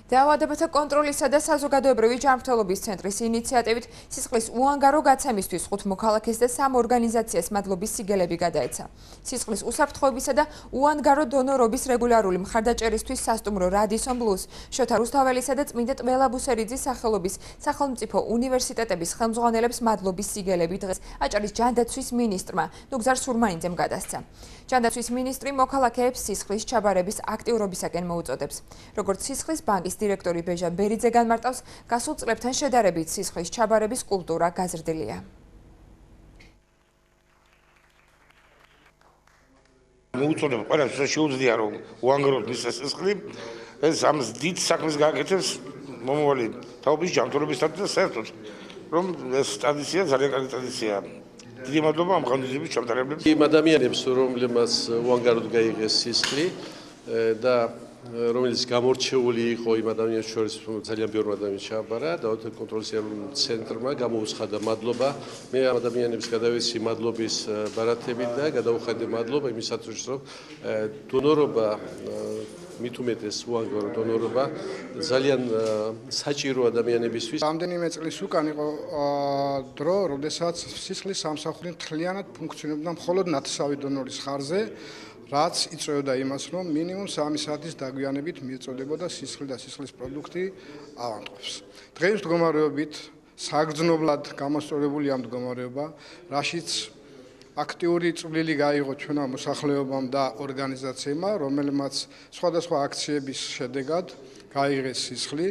დაავადებათა კონტროლისა და საზოგადოებრივი ჯანმრთელობის ცენტრის ინიციატივით სისხლის უანგარო გაცემისთვის 5 მოქალაქეს და 3 ორგანიზაციას მადლობის სიგელები გადაეცა. სისხლის უსაფრთხოებისა და უანგარო დონორობის რეგულარული მხარდაჭერისთვის სასტუმრო რადისონ ბლუს, შოთა რუსთაველისა და წმინდა ტმელა-ბუსერიძის სახელობის სახელმწიფო უნივერსიტეტების ხელმძღვანელებს მადლობის სიგელები დღეს აჭარის ჯანდაცვის მინისტრმა ნუგზარ სურმანიძემ გადასცა. ჯანდაცვის მინისტრი მოქალაქეებს სისხლის ჩაბარების აქტიურობისაკენ მოუწოდებს. როგორც სისხლის ბანკის დირექტორი ბეჟა ბერიძე განმარტავს, გასულ წლებთან შედარებით სისხლის ჩაბარების კულტურა გაზრდილია. მოუწოდებ ყველას, ვისაც შეუძლია რომ უანგაროდ მისცეს სისხლი, ეს ამას დიდ საქმეს გააკეთებს მომავალი თაობის ჯანმრთელობისათვის და საერთოდ რომ ეს ტრადიცია ძალიან კარგი ტრადიციაა. დიდი მადლობა ამ ღონისძიების ჩამტარებლებს. იმ ადამიანებს, რომლებმაც უანგაროდ გაიღეს სისხლი და რომელიც გამორჩეული იყო იმ ადამიანებს შორის ძალიან ბევრი ადამიანი ჩააბარა დაავადებათა კონტროლის ცენტრმა გამოუცხადა მადლობა. მე ამ ადამიანებს გადავეცი მადლობის ბარათებით და გადავუხადე მადლობა იმისათვის რომ დონორობა მით უმეტეს უანგარო დონორობა ძალიან საჭირო ადამიანებისთვის. რამდენიმე წლის უკან იყო დრო, როდესაც სისხლის სამსახური მთლიანად ფუნქციონირებდა მხოლოდ ნათესავი დონორის ხარზე. რაც იწვევდა იმას, რომ მინიმუმ 3 საათის დაგვიანებით მიეწოდებოდა სისხლი და სისხლის პროდუქტი ავადმყოფს. დღეს მდგომარეობით საგრძნობლად გამოსწორებულია მდგომარეობა, რაშიც აქტიური წვლილი გაიღო ჩვენმა მოსახლეობამ და ორგანიზაციებმა, რომელმაც სხვადასხვა აქციების შედეგად გაიღეს სისხლი.